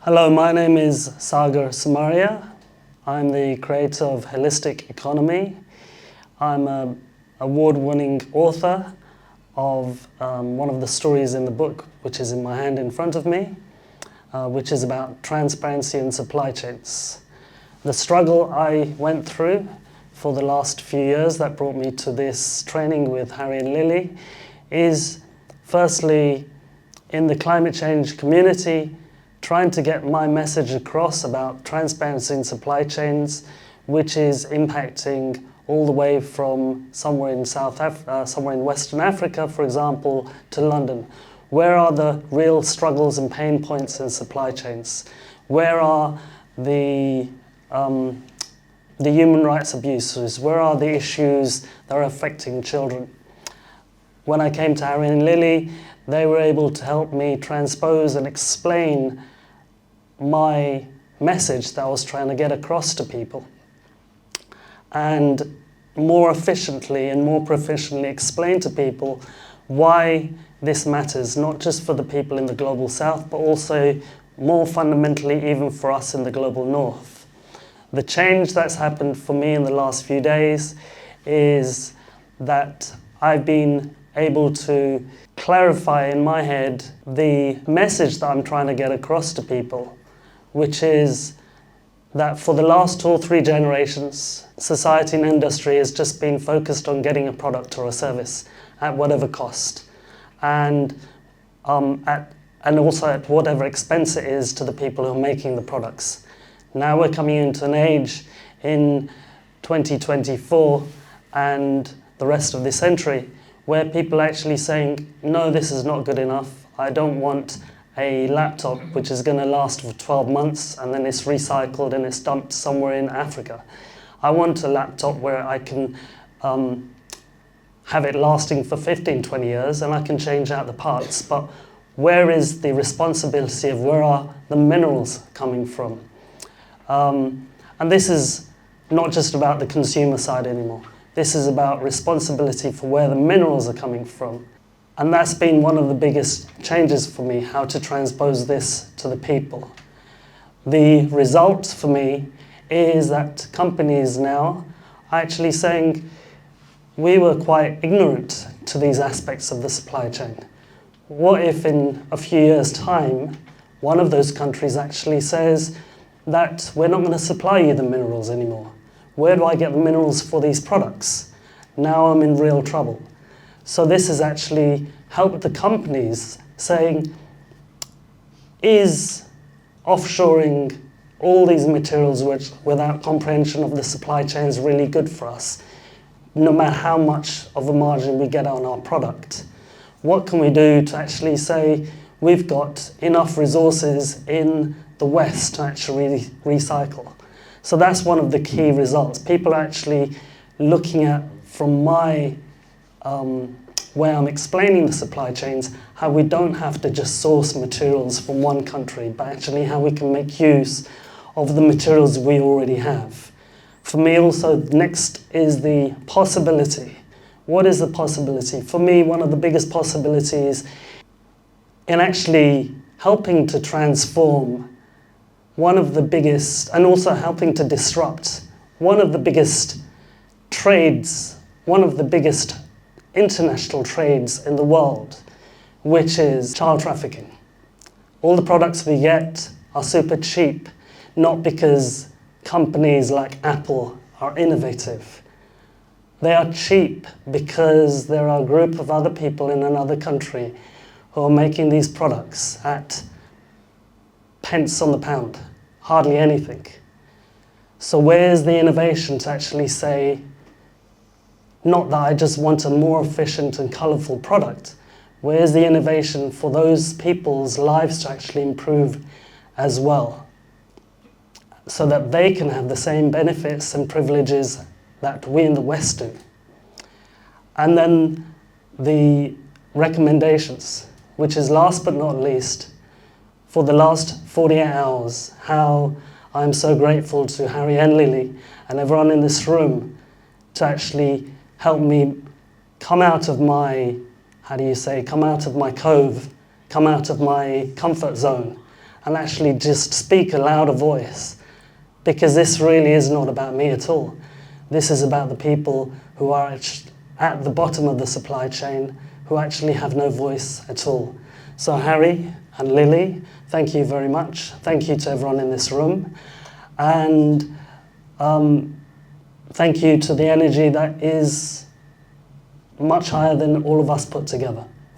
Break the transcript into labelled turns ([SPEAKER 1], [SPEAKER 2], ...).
[SPEAKER 1] Hello, my name is Sagar Sumaria. I'm the creator of Holistic Economy. I'm an award-winning author of one of the stories in the book, which is in my hand in front of me, which is about transparency in supply chains. The struggle I went through for the last few years that brought me to this training with Harry and Lily is, firstly, in the climate change community, trying to get my message across about transparency in supply chains, which is impacting all the way from somewhere in Western Africa, for example, to London. Where are the real struggles and pain points in supply chains? Where are the human rights abuses? Where are the issues that are affecting children? When I came to Harry and Lily, they were able to help me transpose and explain my message that I was trying to get across to people, and more efficiently and more proficiently explain to people why this matters, not just for the people in the global south, but also more fundamentally even for us in the global north. The change that's happened for me in the last few days is that I've been able to clarify in my head the message that I'm trying to get across to people, which is that for the last 2 or 3 generations, society and industry has just been focused on getting a product or a service at whatever cost, and also at whatever expense it is to the people who are making the products. Now we're coming into an age in 2024 and the rest of this century where people are actually saying, no, this is not good enough. I don't want a laptop which is going to last for 12 months and then it's recycled and it's dumped somewhere in Africa. I want a laptop where I can have it lasting for 15, 20 years and I can change out the parts. But where is the responsibility of where are the minerals coming from? And this is not just about the consumer side anymore. This is about responsibility for where the minerals are coming from. And that's been one of the biggest changes for me, how to transpose this to the people. The result for me is that companies now are actually saying, we were quite ignorant to these aspects of the supply chain. What if in a few years' time, one of those countries actually says that we're not going to supply you the minerals anymore? Where do I get the minerals for these products? Now I'm in real trouble. So this has actually helped the companies saying, is offshoring all these materials which, without comprehension of the supply chain, is really good for us, no matter how much of a margin we get on our product? What can we do to actually say we've got enough resources in the West to actually recycle? So that's one of the key results. People are actually looking at, from my where I'm explaining the supply chains, how we don't have to just source materials from one country, but actually how we can make use of the materials we already have. For me also, next is the possibility. What is the possibility? For me, one of the biggest possibilities in actually helping to transform one of the biggest, and also helping to disrupt one of the biggest trades, one of the biggest international trades in the world, which is child trafficking. All the products we get are super cheap, not because companies like Apple are innovative. They are cheap because there are a group of other people in another country who are making these products at pence on the pound, hardly anything. So where's the innovation to actually say, not that I just want a more efficient and colourful product. Where's the innovation for those people's lives to actually improve as well, so that they can have the same benefits and privileges that we in the West do? And then the recommendations, which is last but not least, for the last 48 hours, how I'm so grateful to Harry and Lily and everyone in this room to actually help me come out of my, come out of my cove, come out of my comfort zone and actually just speak a louder voice, because this really is not about me at all. This is about the people who are at the bottom of the supply chain, who actually have no voice at all. So Harry and Lily, thank you very much. Thank you to everyone in this room. And thank you to the energy that is much higher than all of us put together.